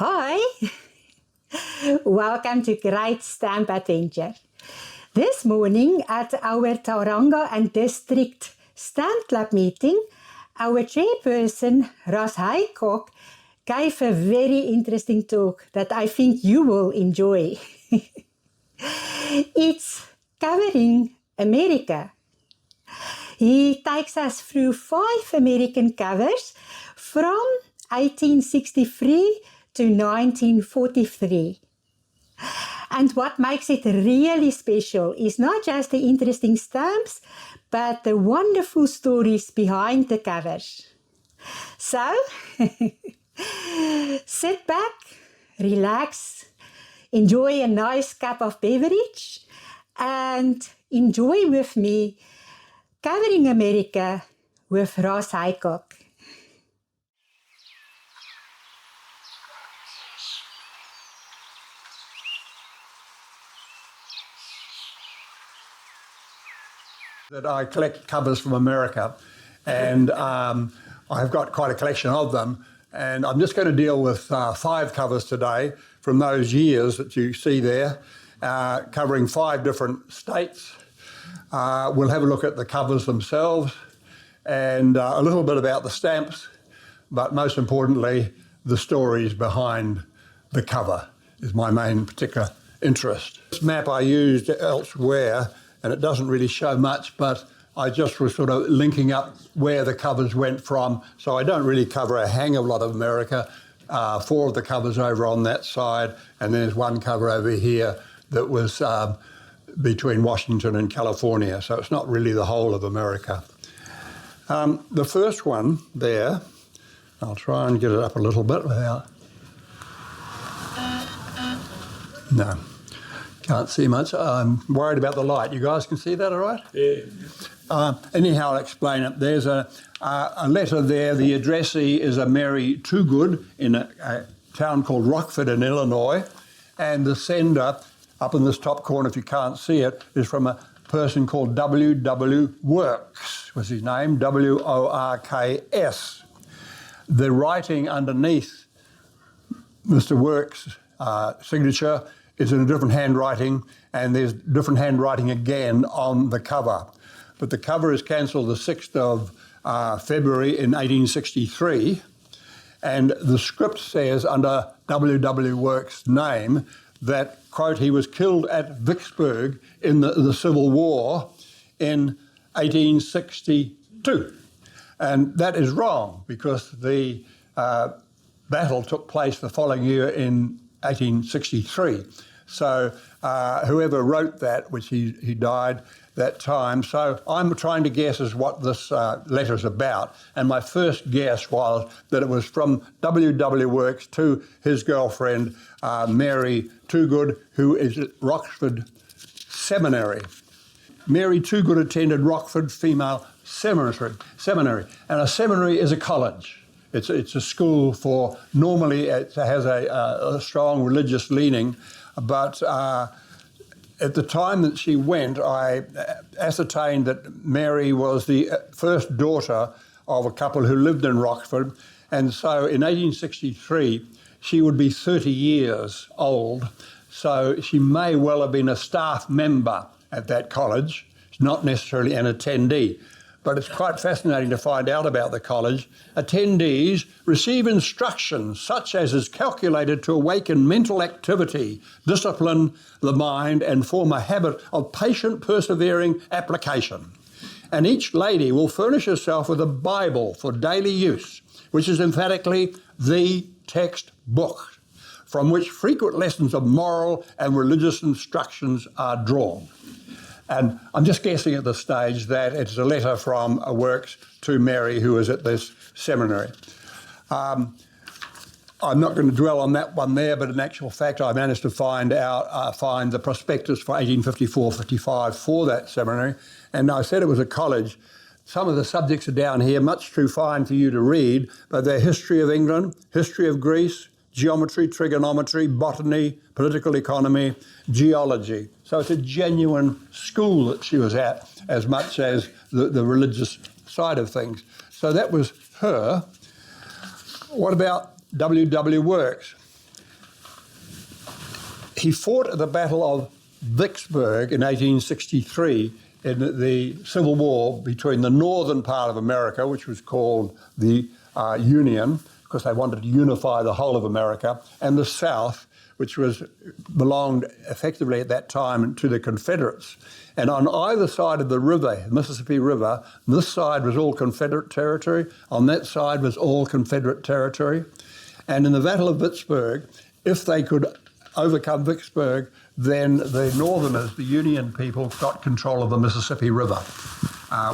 Hi! Welcome to Great Stamp Adventure. This morning at our Tauranga and District Stamp Club meeting, our chairperson, Ross Haycock, gave a very interesting talk that I think you will enjoy. It's covering America. He takes us through 5 American covers from 1863 to 1943. And what makes it really special is not just the interesting stamps, but the wonderful stories behind the covers. So, sit back, relax, enjoy a nice cup of beverage, and enjoy with me Covering America with Ross Haycock. That I collect covers from America, and I've got quite a collection of them, and I'm just going to deal with 5 covers today from those years that you see there, covering 5 different states. We'll have a look at the covers themselves and a little bit about the stamps, but most importantly, the stories behind the cover is my main particular interest. This map I used elsewhere, and it doesn't really show much, but I just was sort of linking up where the covers went from, so I don't really cover a hang of a lot of America. 4 of the covers over on that side, and there's one cover over here that was between Washington and California, so it's not really the whole of America. The first one there, I'll try and get it up a little bit without... No. Can't see much. I'm worried about the light. You guys can see that all right? Yeah. Anyhow, I'll explain it. There's a letter there. The addressee is a Mary Toogood in a town called Rockford in Illinois. And the sender, up in this top corner, if you can't see it, is from a person called W.W. Works, was his name, W-O-R-K-S. The writing underneath Mr. Works' signature is in a different handwriting, and there's different handwriting again on the cover. But the cover is cancelled the 6th of February in 1863, and the script says under W.W. Works' name that, quote, he was killed at Vicksburg in the Civil War in 1862. And that is wrong, because the battle took place the following year in 1863. So whoever wrote that, which he died that time, so I'm trying to guess as what this letter's about. And my first guess was that it was from W.W. Works to his girlfriend, Mary Toogood, who is at Rockford Seminary. Mary Toogood attended Rockford Female Seminary. And a seminary is a college. It's a school for, normally it has a strong religious leaning, but at the time that she went, I ascertained that Mary was the first daughter of a couple who lived in Rockford, and so in 1863 she would be 30 years old, so she may well have been a staff member at that college, not necessarily an attendee. But it's quite fascinating to find out about the college. Attendees receive instruction such as is calculated to awaken mental activity, discipline the mind, and form a habit of patient, persevering application. And each lady will furnish herself with a Bible for daily use, which is emphatically the textbook, from which frequent lessons of moral and religious instructions are drawn. And I'm just guessing at this stage that it's a letter from Works to Mary, who is at this seminary. I'm not going to dwell on that one there, but in actual fact, I managed to find the prospectus for 1854-55 for that seminary. And I said it was a college. Some of the subjects are down here, much too fine for you to read, but they're history of England, history of Greece, geometry, trigonometry, botany, political economy, geology. So it's a genuine school that she was at, as much as the religious side of things. So that was her. What about W.W. Works? he fought at the Battle of Vicksburg in 1863 in the Civil War between the northern part of America, which was called the Union, because they wanted to unify the whole of America, and the South, which belonged effectively at that time to the Confederates. And on either side of the river, Mississippi River, this side was all Confederate territory, on that side was all Confederate territory. And in the Battle of Vicksburg, if they could overcome Vicksburg, then the Northerners, the Union people, got control of the Mississippi River,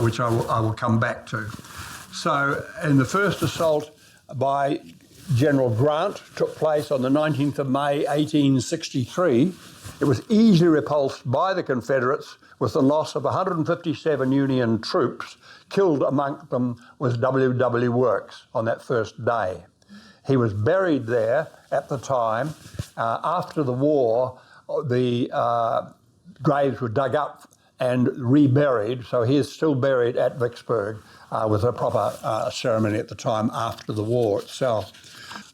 which I will come back to. So in the first assault by General Grant took place on the 19th of May, 1863. It was easily repulsed by the Confederates with the loss of 157 Union troops. Killed among them was W.W. Works on that first day. He was buried there at the time. After the war, the graves were dug up and reburied, so he is still buried at Vicksburg with a proper ceremony at the time after the war itself.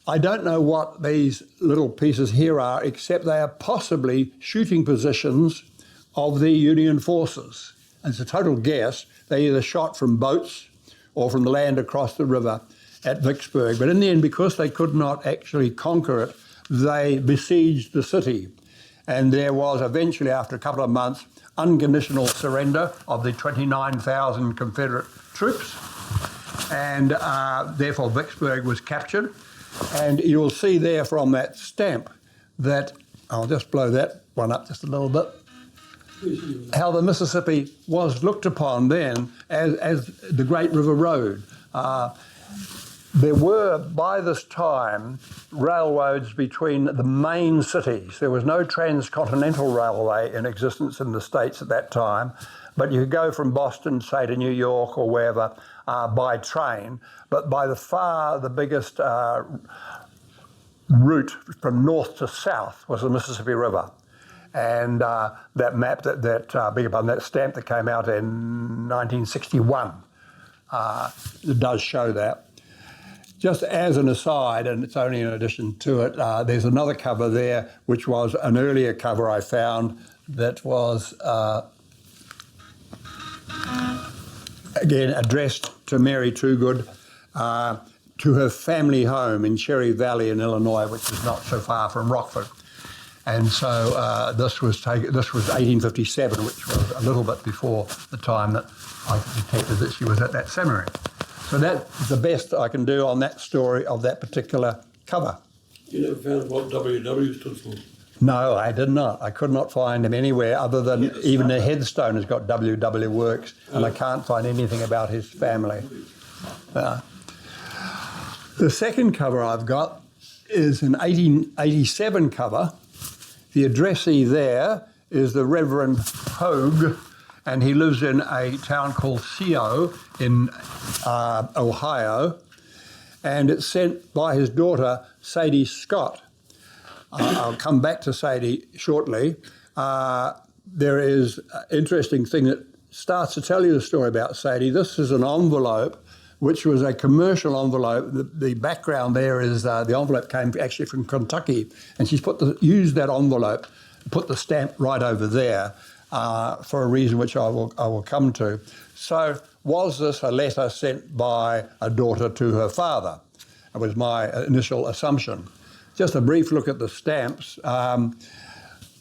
I don't know what these little pieces here are, except they are possibly shooting positions of the Union forces. It's a total guess. They either shot from boats or from the land across the river at Vicksburg. But in the end, because they could not actually conquer it, they besieged the city. And there was eventually, after a couple of months, unconditional surrender of the 29,000 Confederate troops. And therefore Vicksburg was captured. And you'll see there from that stamp that, I'll just blow that one up just a little bit, how the Mississippi was looked upon then as the Great River Road. There were, by this time, railroads between the main cities. There was no transcontinental railway in existence in the States at that time, but you could go from Boston, say, to New York or wherever by train. But by far the biggest route from north to south was the Mississippi River. And that map, that stamp that came out in 1961, it does show that. Just as an aside, and it's only in addition to it, there's another cover there, which was an earlier cover I found that was, again, addressed to Mary Toogood, to her family home in Cherry Valley in Illinois, which is not so far from Rockford. And so this was 1857, which was a little bit before the time that I detected that she was at that seminary. So that's the best I can do on that story of that particular cover. You never found what WW stood for? No, I did not. I could not find him anywhere other than even the headstone has got W.W. Works, and I can't find anything about his family. The second cover I've got is an 1887 cover. The addressee there is the Reverend Hogue, and he lives in a town called Scio in Ohio, and it's sent by his daughter, Sadie Scott. I'll come back to Sadie shortly. There is an interesting thing that starts to tell you the story about Sadie. This is an envelope, which was a commercial envelope. The background there is the envelope came actually from Kentucky, and she's used that envelope, put the stamp right over there for a reason which I will come to. So was this a letter sent by a daughter to her father? That was my initial assumption. Just a brief look at the stamps. The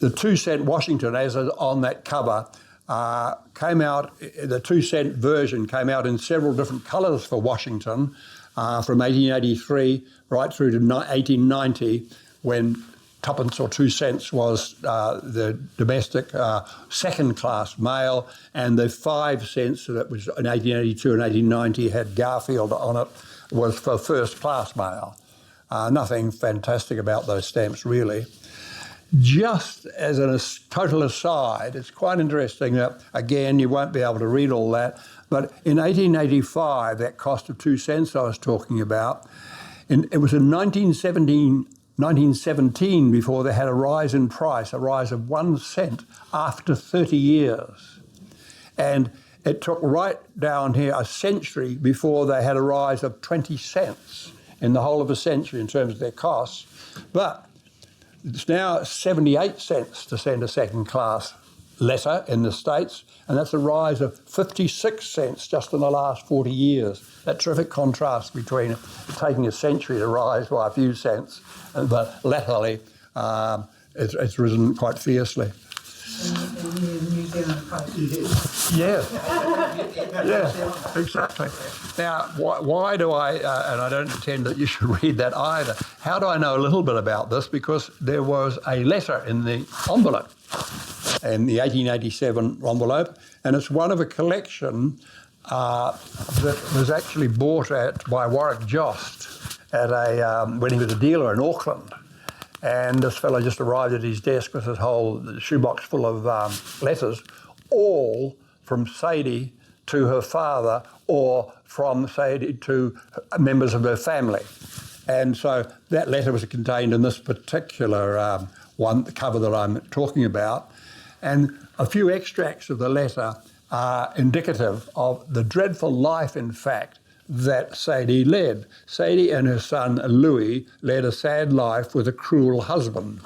2-cent Washington, as on that cover, came out, the 2-cent version came out in several different colours for Washington from 1883 right through to 1890, when tuppence or 2 cents was the domestic second-class mail, and the 5 cents that was in 1882 and 1890 had Garfield on it was for first-class mail. Nothing fantastic about those stamps, really. Just as a total aside, it's quite interesting that, again, you won't be able to read all that, but in 1885, that cost of 2 cents I was talking about, it was in 1917 before they had a rise in price, a rise of 1 cent after 30 years. And it took right down here a century before they had a rise 20 cents in the whole of a century in terms of their costs. But It's now 78 cents to send a second-class letter in the States, and that's a rise of 56 cents just in the last 40 years. That terrific contrast between taking a century to rise by a few cents, but latterly it's risen quite fiercely. And New Zealand Post. Yeah, exactly. Now, why do I, and I don't intend that you should read that either, how do I know a little bit about this? Because there was a letter in the envelope, in the 1887 envelope, and it's one of a collection that was actually bought by Warwick Jost at when he was a dealer in Auckland. And this fellow just arrived at his desk with his whole shoebox full of letters, all from Sadie to her father or from Sadie to members of her family. And so that letter was contained in this particular one, the cover that I'm talking about. And a few extracts of the letter are indicative of the dreadful life, in fact, that Sadie led. Sadie and her son Louis led a sad life with a cruel husband.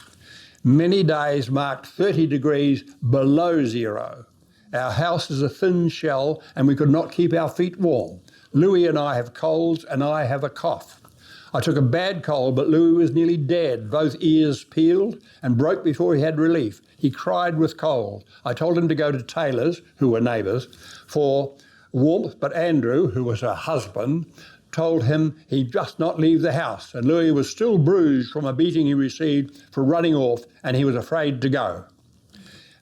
Many days marked 30 degrees below zero. Our house is a thin shell and we could not keep our feet warm. Louis and I have colds and I have a cough. I took a bad cold, but Louis was nearly dead, both ears peeled and broke before he had relief. He cried with cold. I told him to go to Taylor's, who were neighbours, for warmth, but Andrew, who was her husband, told him he'd just not leave the house, and Louis was still bruised from a beating he received for running off, and he was afraid to go.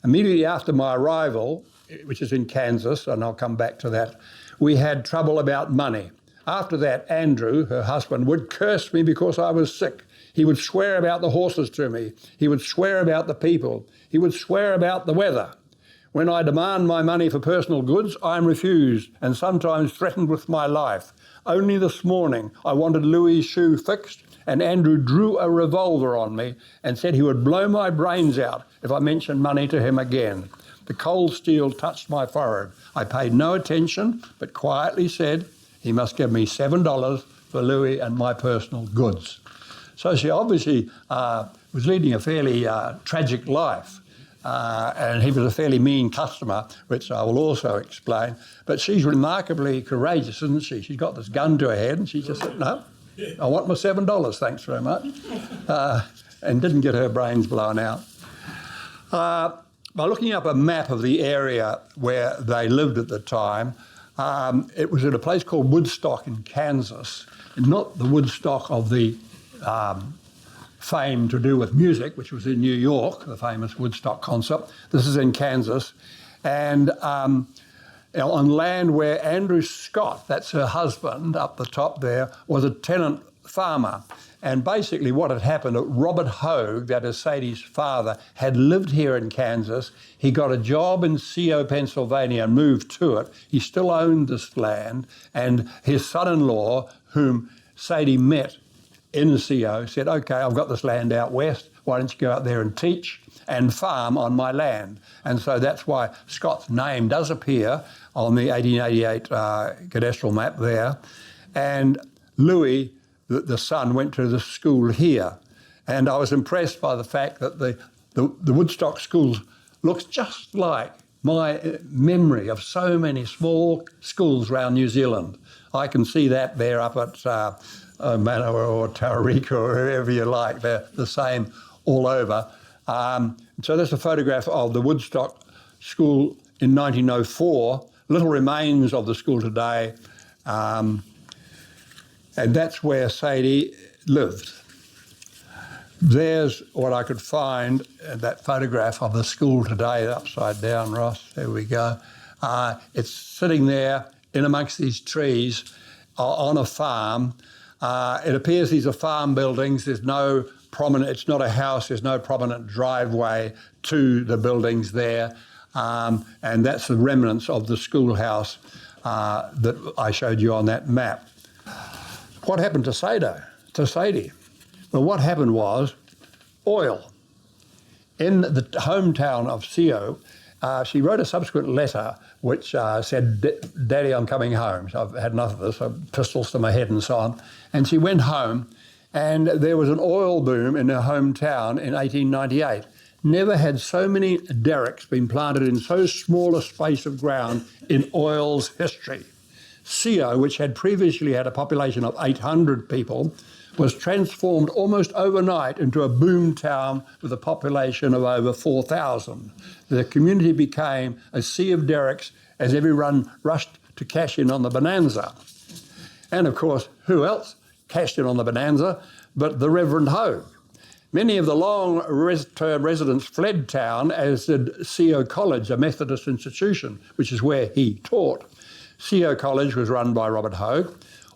Immediately after my arrival, which is in Kansas, and I'll come back to that, we had trouble about money. After that, Andrew, her husband, would curse me because I was sick. He would swear about the horses to me. He would swear about the people. He would swear about the weather. When I demand my money for personal goods, I am refused and sometimes threatened with my life. Only this morning, I wanted Louis' shoe fixed, and Andrew drew a revolver on me and said he would blow my brains out if I mentioned money to him again. The cold steel touched my forehead. I paid no attention, but quietly said he must give me $7 for Louis and my personal goods. So she obviously was leading a fairly tragic life. And he was a fairly mean customer, which I will also explain. But she's remarkably courageous, isn't she? She's got this gun to her head and she just said, no, I want my $7, thanks very much. And didn't get her brains blown out. By looking up a map of the area where they lived at the time, it was at a place called Woodstock in Kansas, not the Woodstock of the fame to do with music, which was in New York, the famous Woodstock concert. This is in Kansas. And on land where Andrew Scott, that's her husband up the top there, was a tenant farmer. And basically what had happened, Robert Hogue, that is Sadie's father, had lived here in Kansas. He got a job in Scio, Pennsylvania, and moved to it. He still owned this land. And his son-in-law, whom Sadie met in Scio, said, OK, I've got this land out west. Why don't you go out there and teach and farm on my land? And so that's why Scott's name does appear on the 1888 cadastral map there. And Louis, the son, went to the school here. And I was impressed by the fact that the Woodstock school looks just like my memory of so many small schools around New Zealand. I can see that there up at Manawa or Taurika or wherever you like. They're the same all over. So there's a photograph of the Woodstock School in 1904, little remains of the school today, and that's where Sadie lived. There's what I could find, that photograph of the school today, upside down, Ross, there we go. It's sitting there in amongst these trees on a farm. It appears these are farm buildings. There's no prominent, it's not a house, there's no prominent driveway to the buildings there. And that's the remnants of the schoolhouse that I showed you on that map. What happened to Sadie? Well, what happened was oil. In the hometown of Scio, she wrote a subsequent letter which said, Daddy, I'm coming home. So I've had enough of this, pistols to my head and so on. And she went home And there was an oil boom in her hometown in 1898. Never had so many derricks been planted in so small a space of ground in oil's history. Scio, which had previously had a population of 800 people, was transformed almost overnight into a boom town with a population of over 4,000. The community became a sea of derricks as everyone rushed to cash in on the bonanza. And of course, who else cashed in on the bonanza but the Reverend Hogue? Many of the long-term residents fled town, as did Scio College, a Methodist institution, which is where he taught. Scio College was run by Robert Hogue.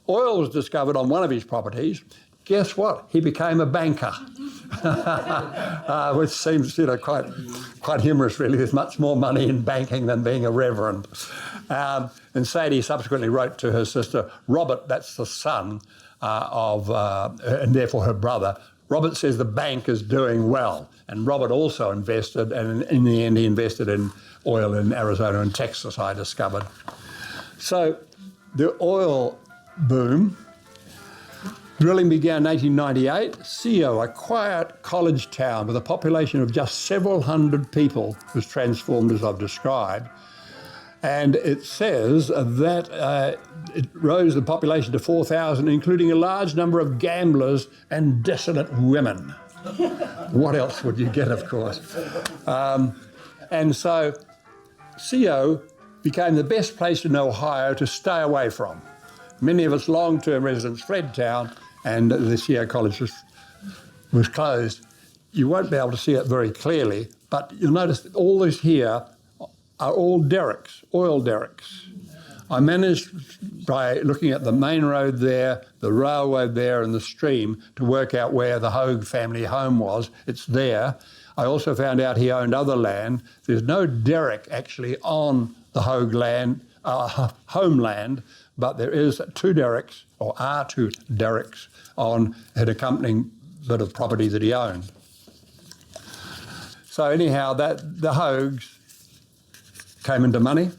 Oil was discovered on one of his properties. Guess what? He became a banker, which seems, quite humorous, really. There's much more money in banking than being a reverend. And Sadie subsequently wrote to her sister, Robert, that's the son and therefore her brother. Robert says the bank is doing well, and Robert also invested, and in the end he invested in oil in Arizona and Texas, I discovered. So the oil boom, drilling began in 1898. Scio, a quiet college town with a population of just several hundred people, was transformed as I've described. And it says that it rose the population to 4,000, including a large number of gamblers and desolate women. What else would you get, of course? And so Scio became the best place in Ohio to stay away from. Many of its long-term residents fled town, and the Scio College was closed. You won't be able to see it very clearly, but you'll notice that all this here are all derricks, oil derricks. I managed, by looking at the main road there, the railroad there, and the stream, to work out where the Hogue family home was. It's there. I also found out he owned other land. There's no derrick actually on the Hogue land, homeland, but there is two derricks, or are two derricks, on an accompanying bit of property that he owned. So anyhow, the Hogues came into money.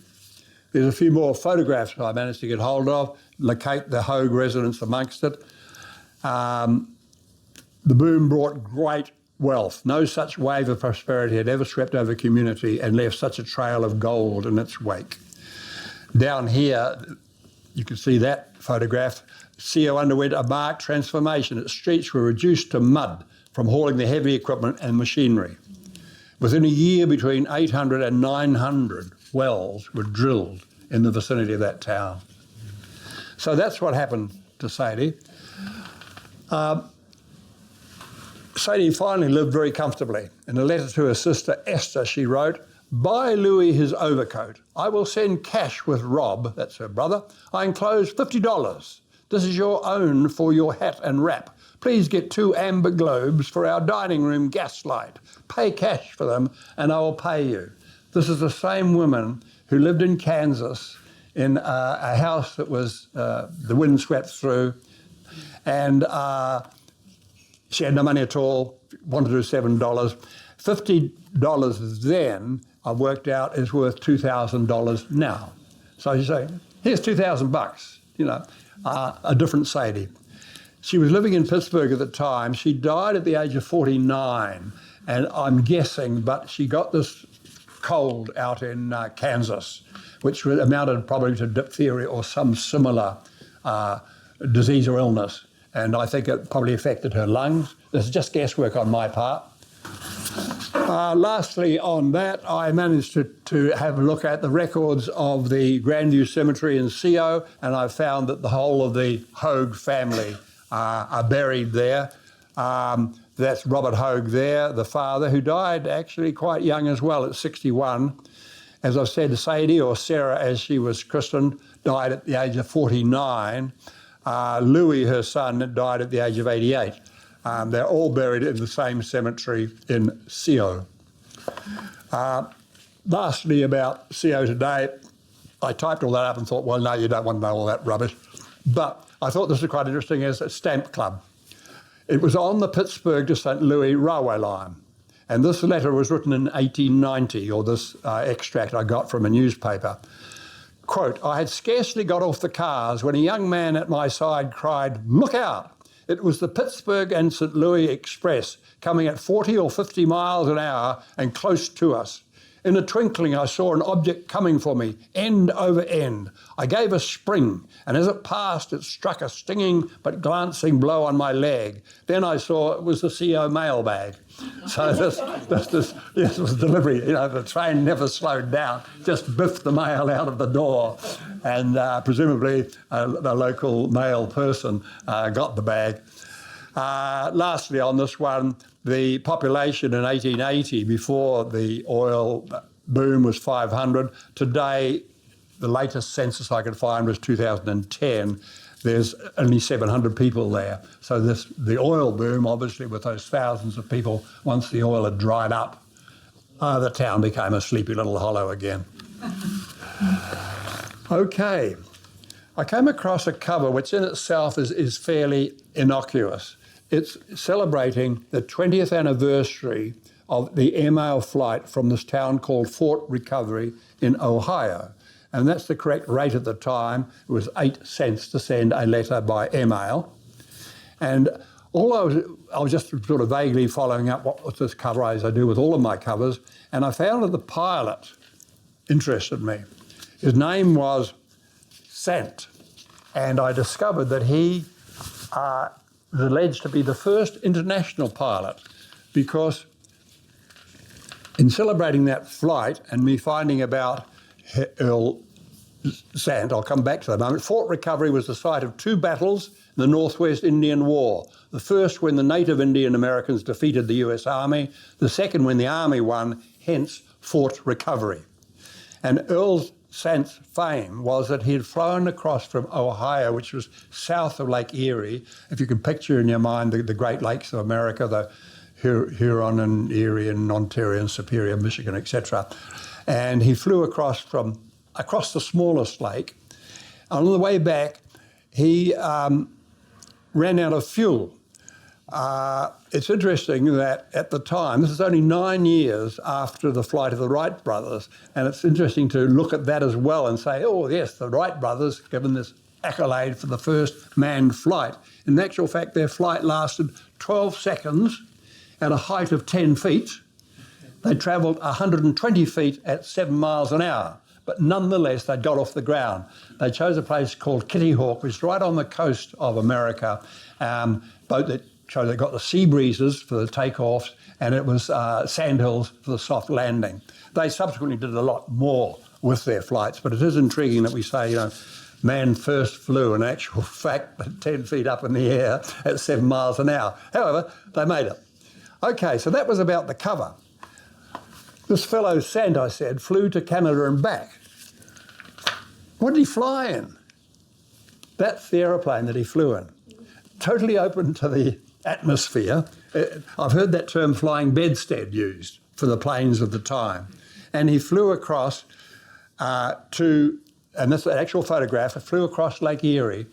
There's a few more photographs I managed to get hold of, locate the Hogue residents amongst it. The boom brought great wealth. No such wave of prosperity had ever swept over community and left such a trail of gold in its wake. Down here, you can see that photograph. Scio underwent a marked transformation. Its streets were reduced to mud from hauling the heavy equipment and machinery. Within a year, between 800 and 900 wells were drilled in the vicinity of that town. So that's what happened to Sadie. Sadie finally lived very comfortably. In a letter to her sister Esther, she wrote, "Buy Louis his overcoat. I will send cash with Rob," that's her brother. "I enclose $50. This is your own for your hat and wrap. Please get 2 amber globes for our dining room gaslight. Pay cash for them and I will pay you." This is the same woman who lived in Kansas in a house that was, the wind swept through, and she had no money at all, wanted to do $7. $50 then, I've worked out, is worth $2,000 now. So you say, here's $2,000, a different Sadie. She was living in Pittsburgh at the time. She died at the age of 49, and I'm guessing, but she got this cold out in Kansas, which amounted probably to diphtheria or some similar disease or illness. And I think it probably affected her lungs. This is just guesswork on my part. Lastly, on that, I managed to have a look at the records of the Grandview Cemetery in Scio, and I found that the whole of the Hogue family are buried there. That's Robert Hogue there, the father, who died actually quite young as well, at 61. As I said, Sadie, or Sarah as she was christened, died at the age of 49. Louis, her son, died at the age of 88. They're all buried in the same cemetery in Scio. Lastly, about Scio today, I typed all that up and thought, well, no, you don't want to know all that rubbish. But I thought this was quite interesting as a stamp club. It was on the Pittsburgh to St. Louis railway line. And this letter was written in 1890, or this extract I got from a newspaper. Quote, "I had scarcely got off the cars when a young man at my side cried, 'Look out! It was the Pittsburgh and St. Louis Express coming at 40 or 50 miles an hour and close to us. In a twinkling, I saw an object coming for me, end over end. I gave a spring, and as it passed, it struck a stinging but glancing blow on my leg. Then I saw it was the Scio mailbag. So this was delivery. You know, the train never slowed down, just biffed the mail out of the door. And presumably the local mail person got the bag. Lastly, on this one, the population in 1880, before the oil boom, was 500. Today, the latest census I could find was 2010. There's only 700 people there. So the oil boom, obviously, with those thousands of people, once the oil had dried up, the town became a sleepy little hollow again. Okay. I came across a cover which in itself is fairly innocuous. It's celebrating the 20th anniversary of the Airmail flight from this town called Fort Recovery in Ohio. And that's the correct rate at the time. It was 8 cents to send a letter by Airmail. And I was just sort of vaguely following up what was this cover, as I do with all of my covers, and I found that the pilot interested me. His name was Sant, and I discovered that he was alleged to be the first international pilot, because in celebrating that flight and me finding about Earl Sant, I'll come back to that in a moment, Fort Recovery was the site of 2 battles in the Northwest Indian War. The first when the native Indian Americans defeated the US Army, the second when the Army won, hence Fort Recovery. And Earl Sant's fame was that he had flown across from Ohio, which was south of Lake Erie. If you can picture in your mind the Great Lakes of America, the Huron and Erie and Ontario and Superior, Michigan, etc. And he flew across the smallest lake. On the way back, he ran out of fuel. It's interesting that at the time, this is only 9 years after the flight of the Wright brothers, and it's interesting to look at that as well and say, oh yes, the Wright brothers, given this accolade for the first manned flight. In actual fact, their flight lasted 12 seconds at a height of 10 feet. They travelled 120 feet at 7 miles an hour, but nonetheless, they got off the ground. They chose a place called Kitty Hawk, which is right on the coast of America, boat that so they got the sea breezes for the takeoffs, and it was sandhills for the soft landing. They subsequently did a lot more with their flights, but it is intriguing that we say, you know, man first flew in actual fact 10 feet up in the air at 7 miles an hour. However, they made it. Okay, so that was about the cover. This fellow Sant, I said, flew to Canada and back. What did he fly in? That's the aeroplane that he flew in. Totally open to the atmosphere. I've heard that term flying bedstead used for the planes of the time. And he flew across and this is an actual photograph, it flew across Lake Erie.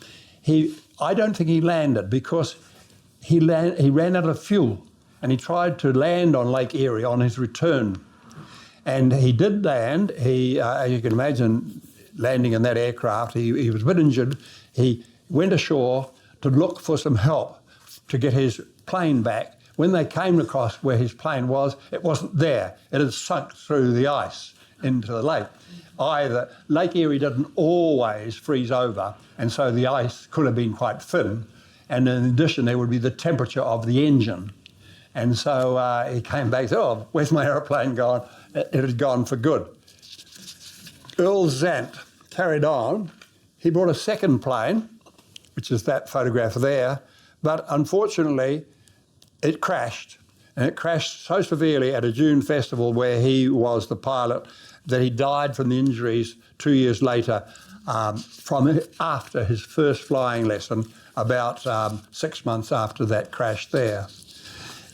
I don't think he landed because he ran out of fuel, and he tried to land on Lake Erie on his return. And he did land. As you can imagine, landing in that aircraft, he was a bit injured. He went ashore to look for some help to get his plane back. When they came across where his plane was, it wasn't there. It had sunk through the ice into the lake. Lake Erie doesn't always freeze over, and so the ice could have been quite thin. And in addition, there would be the temperature of the engine. And so he came back and said, oh, where's my aeroplane gone? It had gone for good. Earl Sant carried on. He brought a second plane, which is that photograph there, but unfortunately it crashed. And it crashed so severely at a June festival where he was the pilot that he died from the injuries 2 years later after his first flying lesson, about 6 months after that crash there.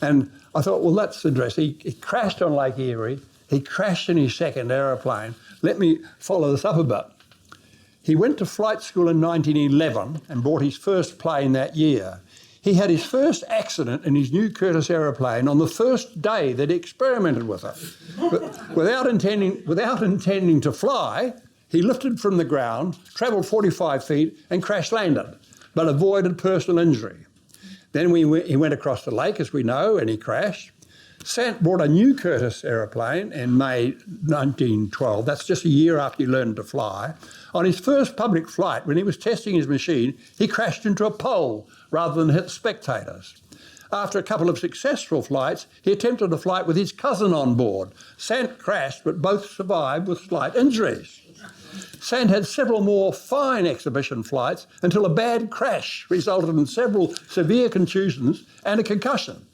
And I thought, well, that's interesting. He crashed on Lake Erie. He crashed in his second aeroplane. Let me follow this up a bit. He went to flight school in 1911 and bought his first plane that year. He had his first accident in his new Curtiss aeroplane on the first day that he experimented with it. But without intending to fly, he lifted from the ground, travelled 45 feet and crash landed, but avoided personal injury. Then he went across the lake, as we know, and he crashed. Sant bought a new Curtiss aeroplane in May 1912. That's just a year after he learned to fly. On his first public flight, when he was testing his machine, he crashed into a pole rather than hit spectators. After a couple of successful flights, he attempted a flight with his cousin on board. Sant crashed, but both survived with slight injuries. Sant had several more fine exhibition flights until a bad crash resulted in several severe contusions and a concussion.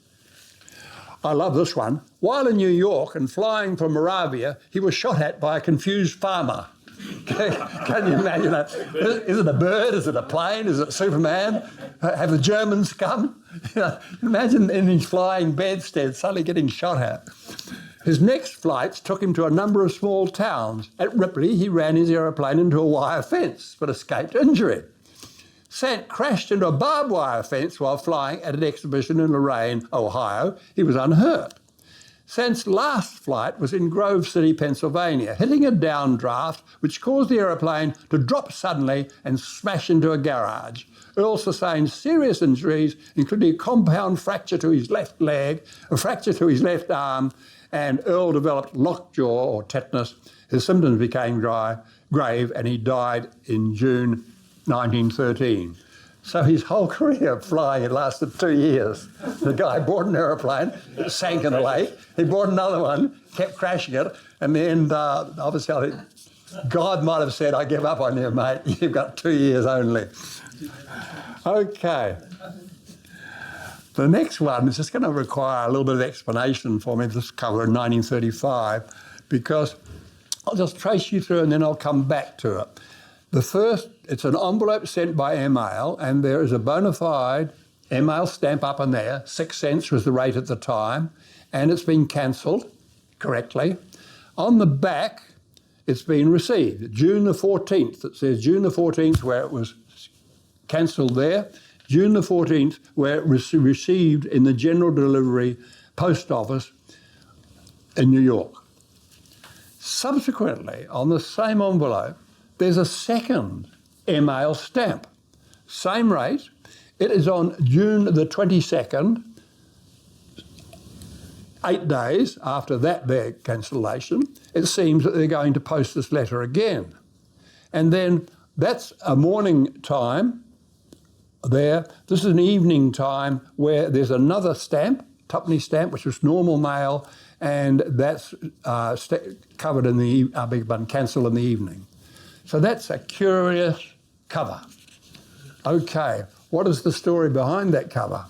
I love this one. While in New York and flying from Moravia, he was shot at by a confused farmer. Can you imagine that? Is it a bird? Is it a plane? Is it Superman? Have the Germans come? Imagine in his flying bedstead suddenly getting shot at. His next flights took him to a number of small towns. At Ripley, he ran his aeroplane into a wire fence but escaped injury. Sant crashed into a barbed wire fence while flying at an exhibition in Lorain, Ohio. He was unhurt. Sant's last flight was in Grove City, Pennsylvania, hitting a downdraft which caused the aeroplane to drop suddenly and smash into a garage. Earl sustained serious injuries, including a compound fracture to his left leg, a fracture to his left arm, and Earl developed lockjaw or tetanus. His symptoms became grave, and he died in June 1913. So his whole career of flying had lasted 2 years. The guy bought an aeroplane, it sank in a lake. He bought another one, kept crashing it, and then obviously God might have said, "I give up on you, mate. You've got 2 years only." Okay. The next one is just going to require a little bit of explanation for me, this cover in 1935, because I'll just trace you through and then I'll come back to it. The first, it's an envelope sent by Airmail, and there is a bona fide Airmail stamp up in there. 6 cents was the rate at the time, and it's been cancelled correctly. On the back, it's been received. June the 14th, it says June the 14th where it was cancelled there. June the 14th where it was received in the general delivery post office in New York. Subsequently, on the same envelope, there's a second Airmail stamp. Same rate. It is on June the 22nd, 8 days after their cancellation. It seems that they're going to post this letter again. And then that's a morning time there. This is an evening time where there's another stamp, tuppenny stamp, which was normal mail, and that's covered in the, cancelled in the evening. So that's a curious cover. Okay, what is the story behind that cover?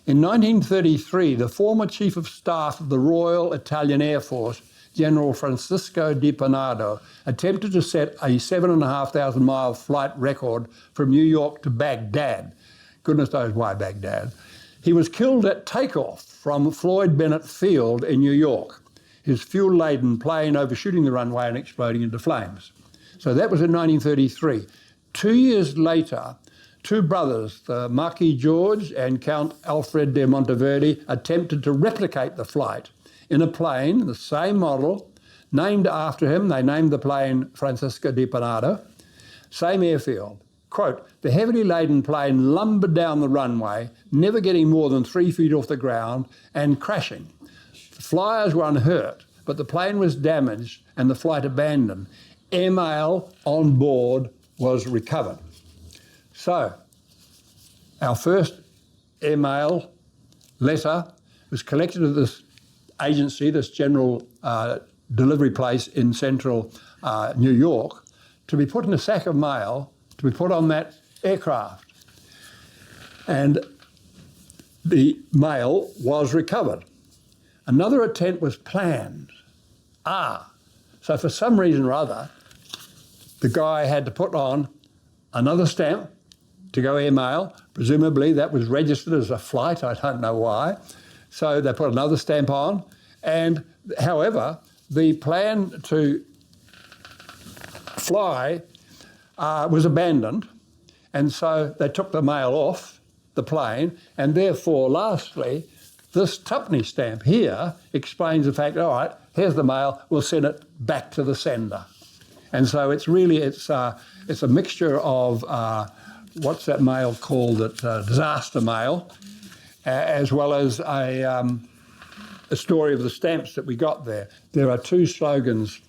In 1933, the former Chief of Staff of the Royal Italian Air Force, General Francisco Di Panardo, attempted to set a 7,500 mile flight record from New York to Baghdad. Goodness knows why Baghdad. He was killed at takeoff from Floyd Bennett Field in New York, his fuel-laden plane overshooting the runway and exploding into flames. So that was in 1933. 2 years later, two brothers, the Marquis George and Count Alfred de Monteverde, attempted to replicate the flight in a plane, the same model, named after him. They named the plane Francisco Di Panardo, same airfield. Quote, "The heavily laden plane lumbered down the runway, never getting more than 3 feet off the ground and crashing. The flyers were unhurt, but the plane was damaged and the flight abandoned. Airmail on board was recovered." So, our first airmail letter was collected at this agency, this general delivery place in central New York, to be put in a sack of mail, to be put on that aircraft. And the mail was recovered. Another attempt was planned. So for some reason or other, the guy had to put on another stamp to go airmail. Presumably that was registered as a flight, I don't know why. So they put another stamp on. And however, the plan to fly was abandoned. And so they took the mail off the plane. And therefore, lastly, this tuppenny stamp here explains the fact, all right, here's the mail, we'll send it back to the sender. And so it's a mixture of, what's that mail called, disaster mail, as well as a story of the stamps that we got there. There are two slogans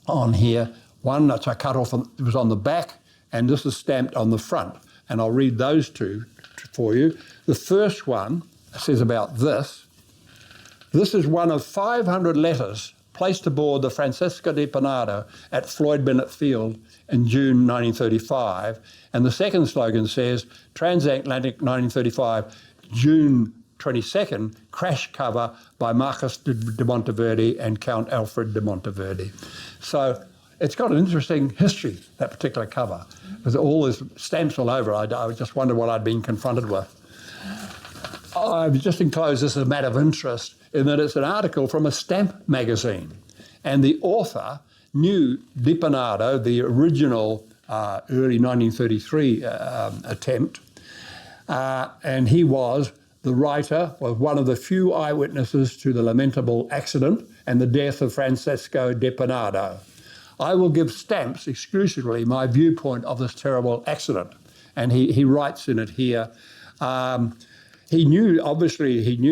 on here. One that I cut off, it was on the back, and this is stamped on the front. And I'll read those two for you. The first one says about this. This is one of 500 letters placed aboard the Francisca de Panado at Floyd Bennett Field in June 1935. And the second slogan says, Transatlantic 1935, June 22nd, crash cover by Marquis de Monteverde and Count Alfred de Monteverde. So it's got an interesting history, that particular cover, with all these stamps all over. I just wonder what I'd been confronted with. I've just enclosed this as a matter of interest in that it's an article from a stamp magazine. And the author knew Di Panado, the original early 1933 attempt, and he was the writer, was one of the few eyewitnesses to the lamentable accident and the death of Francisco de Panado. I will give stamps exclusively my viewpoint of this terrible accident. And he writes in it here, he knew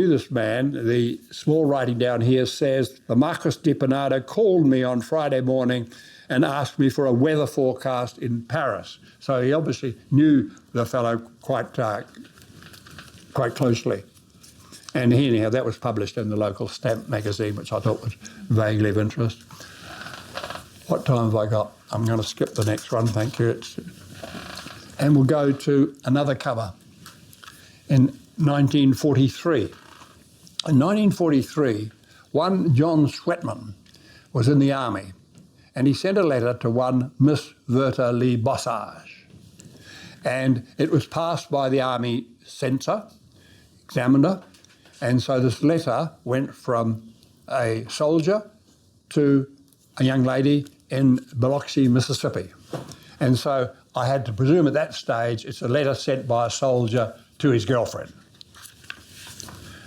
this man. The small writing down here says, the Marquis de Panado called me on Friday morning and asked me for a weather forecast in Paris. So he obviously knew the fellow quite closely. And anyhow, that was published in the local stamp magazine, which I thought was vaguely of interest. What time have I got? I'm going to skip the next one, thank you. And we'll go to another cover in 1943. In 1943, one John Swetman was in the army, and he sent a letter to one Miss Verta Lee Bossage. And it was passed by the army censor, examiner, and so this letter went from a soldier to a young lady in Biloxi, Mississippi. And so I had to presume at that stage it's a letter sent by a soldier to his girlfriend.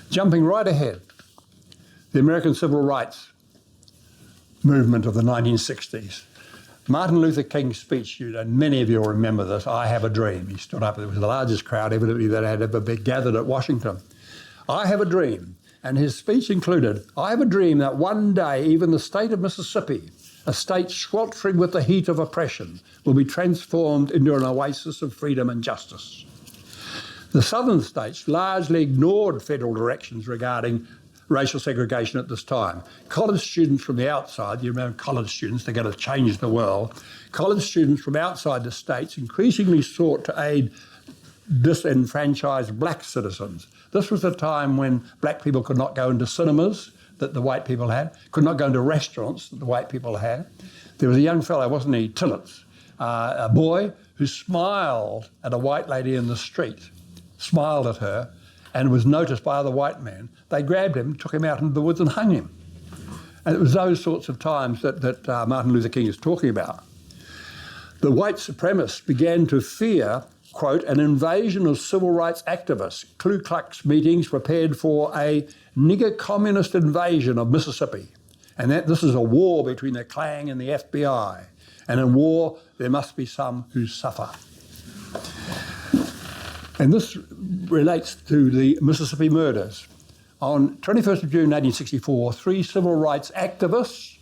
Jumping right ahead, the American Civil Rights movement of the 1960s. Martin Luther King's speech, and many of you will remember this, I Have a Dream. He stood up, it was the largest crowd evidently that had ever been gathered at Washington. I have a dream. And his speech included, I have a dream that one day even the state of Mississippi, a state sweltering with the heat of oppression, will be transformed into an oasis of freedom and justice. The southern states largely ignored federal directions regarding racial segregation at this time. College students from the outside, you remember college students, they're going to change the world. College students from outside the states increasingly sought to aid disenfranchised black citizens. This was a time when black people could not go into cinemas that the white people had, could not go into restaurants that the white people had. There was a young fellow, wasn't he, Tillotts, a boy who smiled at a white lady in the street, smiled at her, and was noticed by other white men. They grabbed him, took him out into the woods and hung him. And it was those sorts of times that Martin Luther King is talking about. The white supremacists began to fear, quote, an invasion of civil rights activists. Ku Klux meetings prepared for a nigger communist invasion of Mississippi. And this is a war between the Klan and the FBI. And in war, there must be some who suffer. And this relates to the Mississippi murders. On 21st of June 1964, 3 civil rights activists,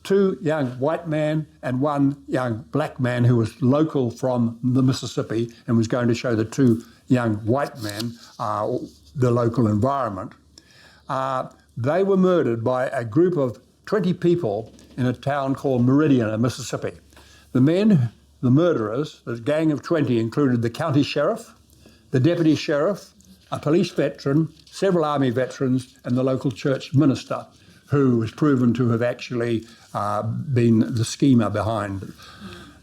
2 young white men and 1 young black man who was local from the Mississippi and was going to show the 2 young white men the local environment. They were murdered by a group of 20 people in a town called Meridian in Mississippi. The murderers, the gang of 20 included the county sheriff, the deputy sheriff, a police veteran, several army veterans, and the local church minister, who was proven to have actually been the schemer behind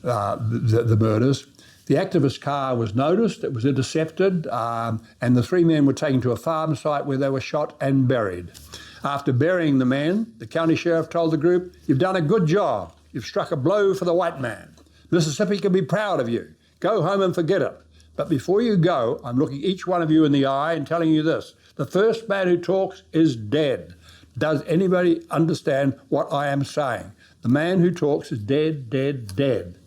the murders. The activist car was noticed, it was intercepted, and the 3 men were taken to a farm site where they were shot and buried. After burying the men, the county sheriff told the group, "You've done a good job. You've struck a blow for the white man. Mississippi can be proud of you. Go home and forget it. But before you go, I'm looking each one of you in the eye and telling you this. The first man who talks is dead. Does anybody understand what I am saying? The man who talks is dead, dead, dead."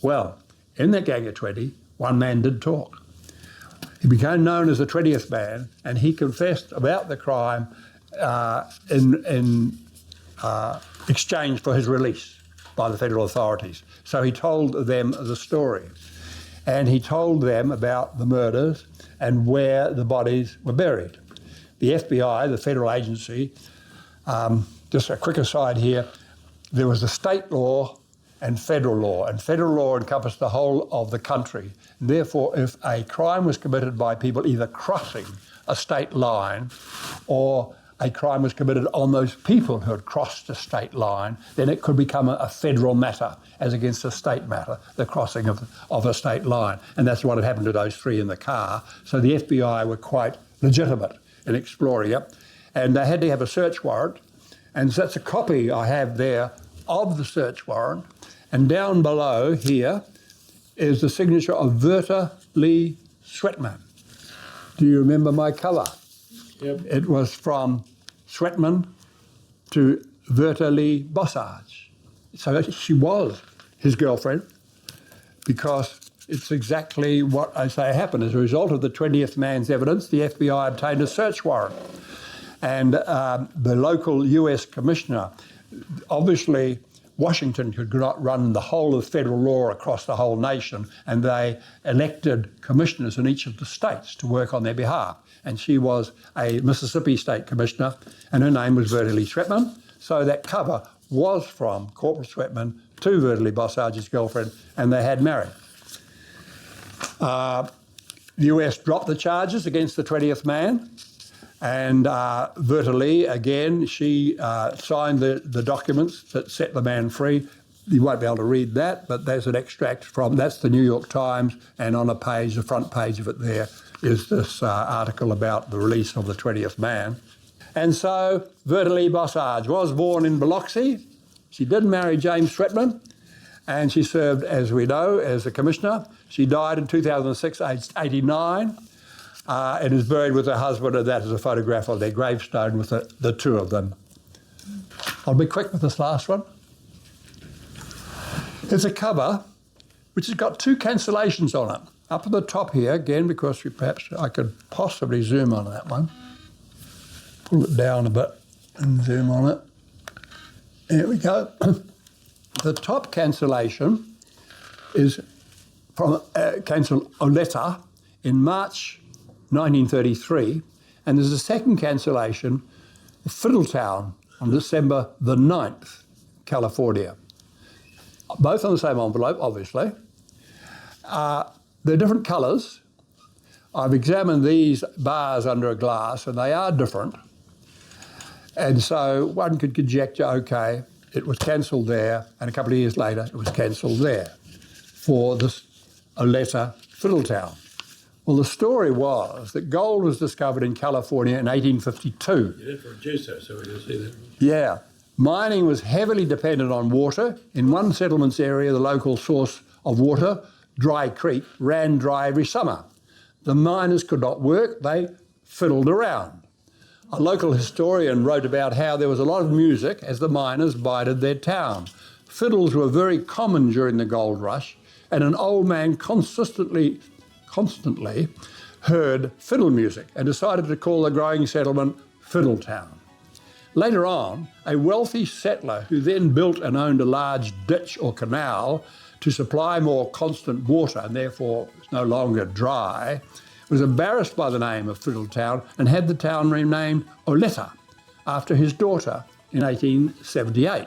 Well, in that gang of 20, 1 man did talk. He became known as the 20th man, and he confessed about the crime in exchange for his release by the federal authorities. So he told them the story, and he told them about the murders and where the bodies were buried. The FBI, the federal agency, just a quick aside here, there was a state law and federal law encompassed the whole of the country. Therefore, if a crime was committed by people either crossing a state line or a crime was committed on those people who had crossed a state line, then it could become a federal matter as against a state matter, the crossing of a state line. And that's what had happened to those three in the car. So the FBI were quite legitimate in exploring it. And they had to have a search warrant. And so that's a copy I have there of the search warrant. And down below here is the signature of Verta Lee Sweatman. Do you remember my cover? Yep. It was from Sweatman to Verta Lee Bossage. So she was his girlfriend, because it's exactly what I say happened. As a result of the 20th man's evidence, the FBI obtained a search warrant. And the local US commissioner, obviously Washington could not run the whole of federal law across the whole nation, and they elected commissioners in each of the states to work on their behalf. And she was a Mississippi state commissioner, and her name was Verta Lee Sweatman. So that cover was from Corporal Sweatman to Verta Lee Bossage's girlfriend, and they had married. The US dropped the charges against the 20th man, and Verta Lee, again, she signed the documents that set the man free. You won't be able to read that, but there's an extract from, that's the New York Times, and on a page, the front page of it there, is this article about the release of the 20th man. And so Verta Lee Bossage was born in Biloxi. She did marry James Sweatman, and she served, as we know, as a commissioner. She died in 2006, aged 89. And is buried with her husband, and that is a photograph of their gravestone with the two of them. I'll be quick with this last one. It's a cover which has got two cancellations on it. Up at the top here, again, because perhaps I could possibly zoom on that one. Pull it down a bit and zoom on it. There we go. The top cancellation is from cancel Oleta in March 1933, and there's a second cancellation, Fiddletown, on December the 9th, California. Both on the same envelope, obviously. They're different colours. I've examined these bars under a glass, and they are different. And so one could conjecture, okay, it was cancelled there, and a couple of years later it was cancelled there for this Oleta Fiddletown. Well, the story was that gold was discovered in California in 1852. You did produce that, so we can see that. Yeah. Mining was heavily dependent on water. In one settlement's area, the local source of water, Dry Creek, ran dry every summer. The miners could not work, they fiddled around. A local historian wrote about how there was a lot of music as the miners bided their town. Fiddles were very common during the gold rush, and an old man constantly heard fiddle music and decided to call the growing settlement Fiddletown. Later on, a wealthy settler who then built and owned a large ditch or canal to supply more constant water and therefore was no longer dry, was embarrassed by the name of Fiddletown and had the town renamed Oleta after his daughter in 1878.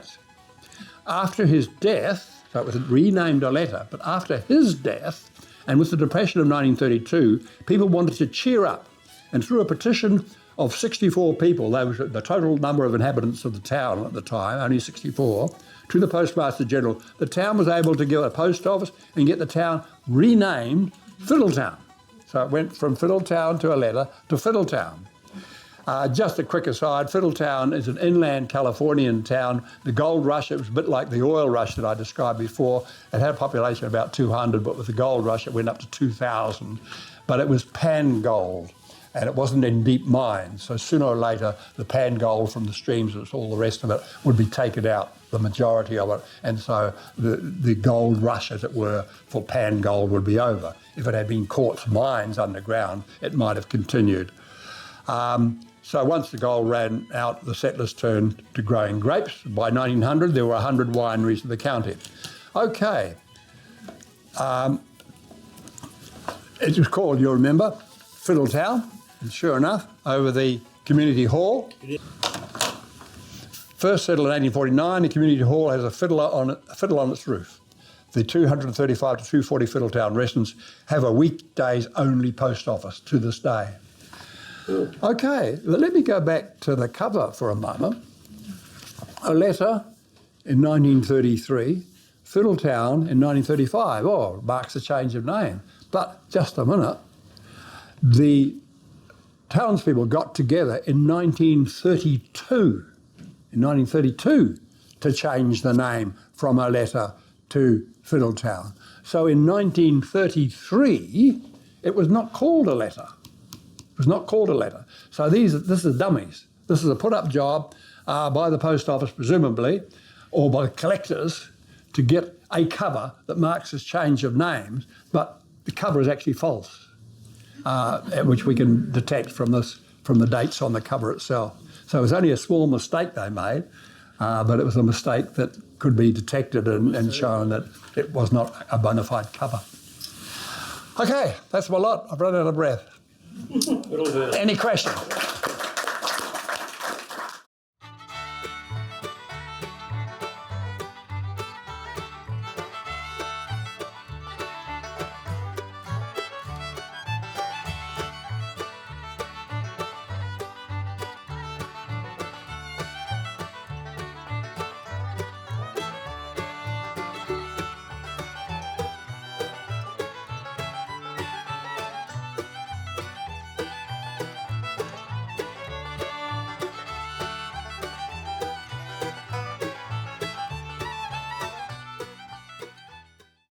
After his death, so it was renamed Oleta, but after his death, and with the Depression of 1932, people wanted to cheer up, and through a petition of 64 people, that was the total number of inhabitants of the town at the time, only 64, to the Postmaster General, the town was able to give a post office and get the town renamed Fiddletown. So it went from Fiddletown to Oleta to Fiddletown. Just a quick aside, Fiddletown is an inland Californian town. The gold rush, it was a bit like the oil rush that I described before. It had a population of about 200, but with the gold rush it went up to 2,000. But it was pan gold. and it wasn't in deep mines. So sooner or later, the pan gold from the streams and all the rest of it would be taken out, the majority of it, and so the gold rush, as it were, for pan gold would be over. If it had been quartz mines underground, it might have continued. So once the gold ran out, the settlers turned to growing grapes. By 1900, there were 100 wineries in the county. Okay. It was called, you'll remember, Fiddletown, and sure enough, over the community hall. First settled in 1849, the community hall has a fiddle on its roof. The 235 to 240 Fiddletown residents have a weekdays only post office to this day. Okay, but let me go back to the cover for a moment. Oleta in 1933, Fiddletown in 1935. Oh, marks a change of name. But just a minute, the townspeople got together in 1932 to change the name from Oleta to Fiddletown. So in 1933, it was not called Oleta. It was not called Oleta. So this is dummies. This is a put-up job by the post office, presumably, or by collectors to get a cover that marks this change of names, but the cover is actually false, which we can detect from the dates on the cover itself. So it was only a small mistake they made, but it was a mistake that could be detected and shown that it was not a bona fide cover. Okay, that's my lot. I've run out of breath. Any questions?